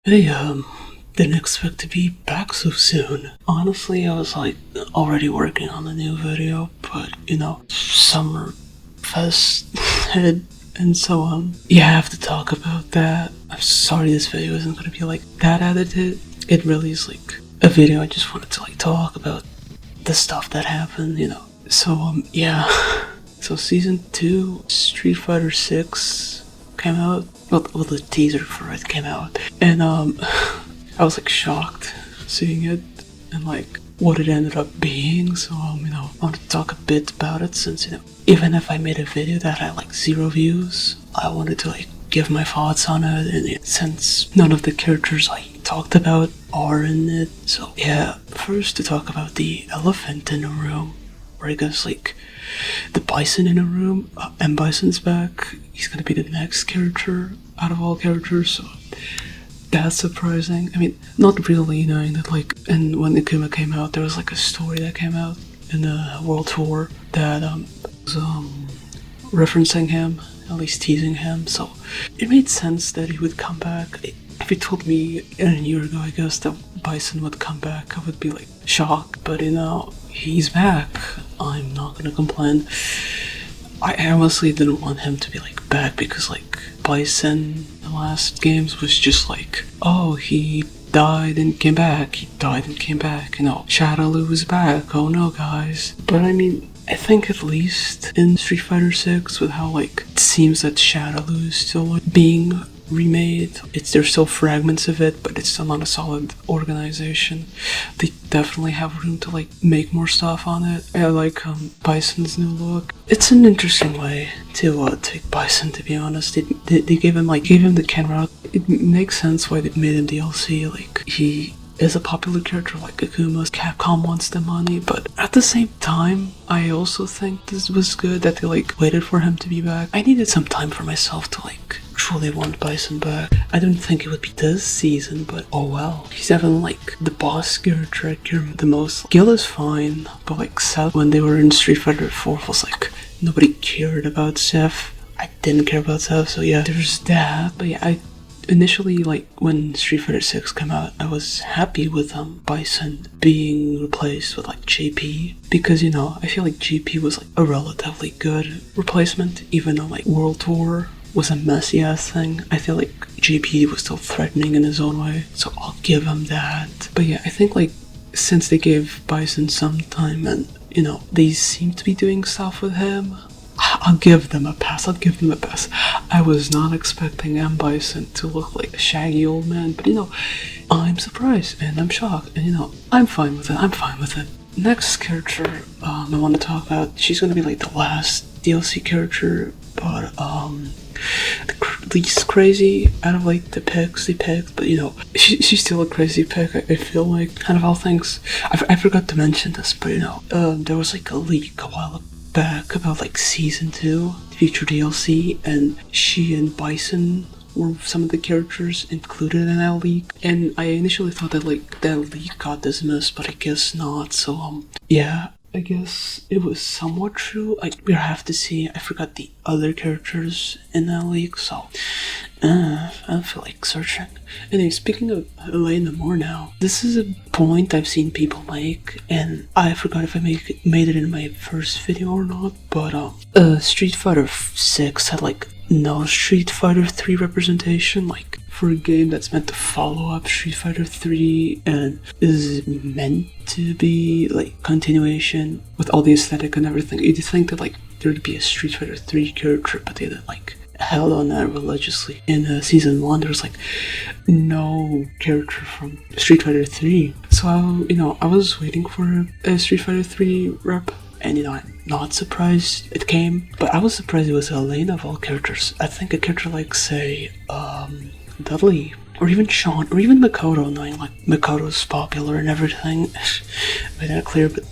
Hey, didn't expect to be back so soon. Honestly, I was like already working on a new video, but summer fest hit, and so yeah, I have to talk about that. I'm sorry this video isn't gonna be like that edited. It really is like a video I just wanted to like talk about the stuff that happened. So yeah. So season 2, Street Fighter 6 came out. Well, the teaser for it came out, and I was like shocked seeing it and like what it ended up being. So I want to talk a bit about it since even if I made a video that had like 0 views, I wanted to like give my thoughts on it, and since none of the characters I talked about are in it. So yeah, first to talk about the elephant in the room, where I guess like the bison in a room, and Bison's back. He's gonna be the next character out of all characters, so that's surprising. I mean, not really, knowing that like, and when Ikuma came out, there was like a story that came out in the World Tour that was referencing him, at least teasing him, so it made sense that he would come back. If you told me a year ago, I guess, that Bison would come back, I would be like shocked, but he's back. I'm not gonna complain. I honestly didn't want him to be like back because like Bison the last games was just like, oh, he died and came back, he died and came back, Shadaloo is back, oh no guys. But I mean, I think at least in Street Fighter 6, with how like it seems that Shadaloo is still like being remade, there's still fragments of it, but it's still not a solid organization. They definitely have room to like make more stuff on it. I like Bison's new look. It's an interesting way to take Bison, to be honest. They gave him the camera. It makes sense why they made him DLC. Like, he is a popular character like Akuma's. Capcom wants the money, but at the same time, I also think this was good that they like waited for him to be back. I needed some time for myself to like truly want Bison back. I didn't think it would be this season, but oh well. He's having like the boss character I care the most. Gil is fine, but like Seth, when they were in Street Fighter 4, was like nobody cared about Seth. I didn't care about Seth, so yeah, there's that. But yeah, I initially, like, when Street Fighter 6 came out, I was happy with Bison being replaced with like JP, because I feel like JP was like a relatively good replacement, even though like World Tour was a messy ass thing. I feel like JP was still threatening in his own way, so I'll give him that. But yeah, I think like since they gave Bison some time and they seem to be doing stuff with him, I'll give them a pass. I was not expecting M. Bison to look like a shaggy old man, but I'm surprised and I'm shocked, and I'm fine with it. Next character I want to talk about, she's gonna be like the last DLC character, but the least crazy out of like the picks they picked, but she's still a crazy pick. I feel like, out of all things, I forgot to mention this, but there was like a leak a while back about like season 2 future DLC, and she and Bison were some of the characters included in that leak, and I initially thought that like that leak got dismissed, but I guess not. So yeah, I guess it was somewhat true. We'll have to see. I forgot the other characters in that leak, so I don't feel like searching. Anyway, speaking of Elena more now, this is a point I've seen people make, and I forgot if I made it in my first video or not, but Street Fighter 6 had like no Street Fighter 3 representation, like for a game that's meant to follow up Street Fighter 3 and is meant to be like continuation with all the aesthetic and everything. You'd think that like there'd be a Street Fighter 3 character, but they like held on that religiously. In season 1, there was like no character from Street Fighter 3, so I was waiting for a Street Fighter 3 rep, and I'm not surprised it came, but I was surprised it was Elena of all characters. I think a character like, say, Dudley, or even Sean, or even Makoto, knowing like Makoto's popular and everything, made that clear. But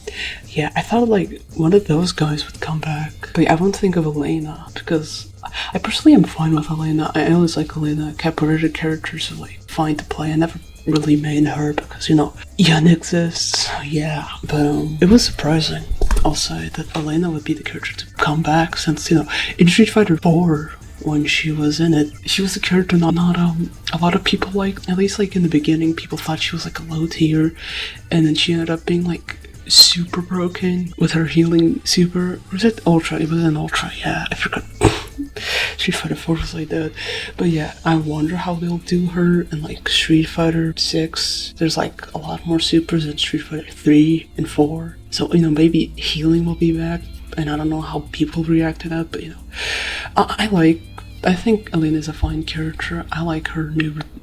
yeah, I thought like one of those guys would come back, but yeah, I won't think of Elena, because I personally am fine with Elena. I always like Elena. Capoeira characters are like fine to play. I never really main her because Yun exists, yeah, but it was surprising, I'll say, that Elena would be the character to come back, since in Street Fighter 4 when she was in it. She was a character not a lot of people liked. At least like in the beginning, people thought she was like a low tier, and then she ended up being like super broken with her healing super. Was it Ultra? It was an Ultra. Yeah, I forgot. Street Fighter 4 was like that. But yeah, I wonder how they'll do her in like Street Fighter 6. There's like a lot more supers in Street Fighter 3 and 4. So, you know, maybe healing will be back. And I don't know how people react to that, but you know, I think Elena is a fine character. I like her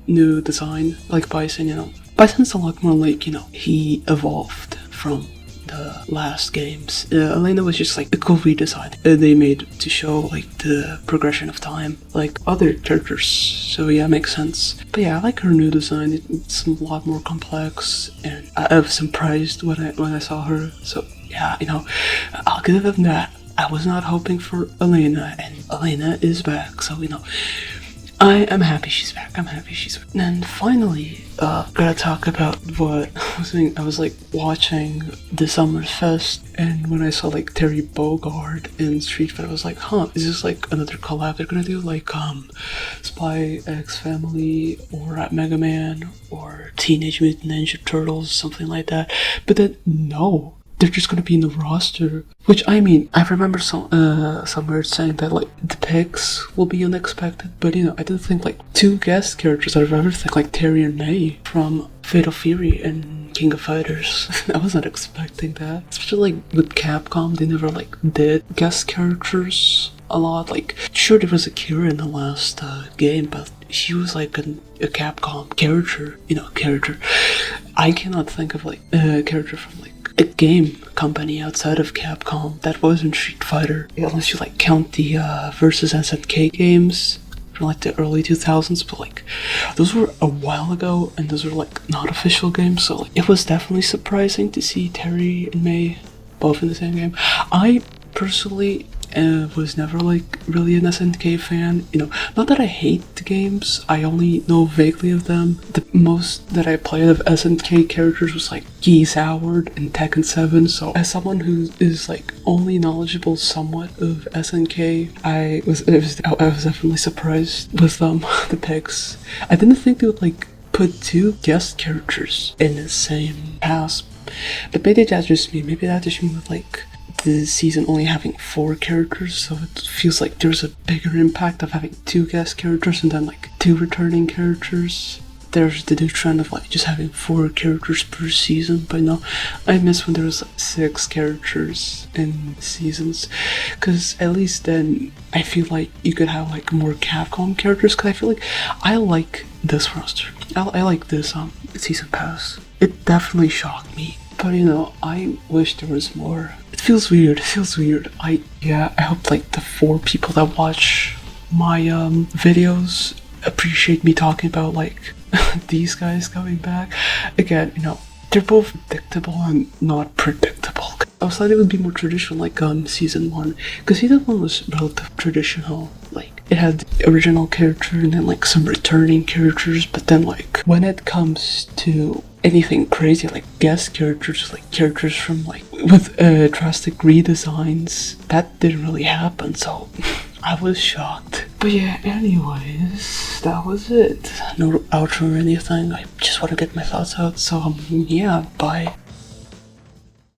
new design. Like Bison, you know, Bison's a lot more like, you know, he evolved from the last games. Elena was just like a cool redesign they made to show like the progression of time, like other characters. So yeah, makes sense. But yeah, I like her new design. It's a lot more complex, and I was surprised when I saw her. So yeah, you know, I'll give them that. I was not hoping for Elena, and Elena is back. So you know, I am happy she's back. I'm happy she's back. And finally, gotta talk about what I was doing. I was like watching the Summer Fest, and when I saw like Terry Bogard in Street Fighter, I was like, huh, is this like another collab they're gonna do? Like Spy X Family or Mega Man or Teenage Mutant Ninja Turtles, something like that. But then no. They're just gonna be in the roster, which I mean, I remember somewhere saying that like the picks will be unexpected, but you know, I didn't think like two guest characters out of everything, like Terry and May from Fatal Fury and King of Fighters. I was not expecting that, especially like with Capcom. They never like did guest characters a lot. Like, sure, there was Akira in the last game, but she was like a Capcom character, you know, character. I cannot think of like a character from like a game company outside of Capcom that wasn't Street Fighter, unless you like count the versus SNK games from like the early 2000s, but like those were a while ago, and those were like not official games, so like it was definitely surprising to see Terry and May both in the same game. I personally was never like really an SNK fan, you know, not that I hate the games, I only know vaguely of them. The most that I played of SNK characters was like Geese Howard and Tekken 7, so as someone who is like only knowledgeable somewhat of SNK, I was definitely surprised with the picks. I didn't think they would like put two guest characters in the same pass, but maybe that's just me, with like the season only having 4 characters, so it feels like there's a bigger impact of having 2 guest characters and then like 2 returning characters. There's the new trend of like just having 4 characters per season, but no, I miss when there was like 6 characters in seasons, because at least then I feel like you could have like more Capcom characters, because I feel like I like this roster. I like this season pass. It definitely shocked me. But you know, I wish there was more. It feels weird. I hope like the 4 people that watch my videos appreciate me talking about like these guys coming back. Again, you know, they're both predictable and not predictable. I was thought it would be more traditional, like season 1, because season 1 was relatively traditional. Like it had the original character and then like some returning characters, but then like when it comes to anything crazy like guest characters, like characters from like with drastic redesigns, that didn't really happen, so I was shocked. But yeah, anyways, that was it. No outro or anything, I just want to get my thoughts out, so yeah, bye.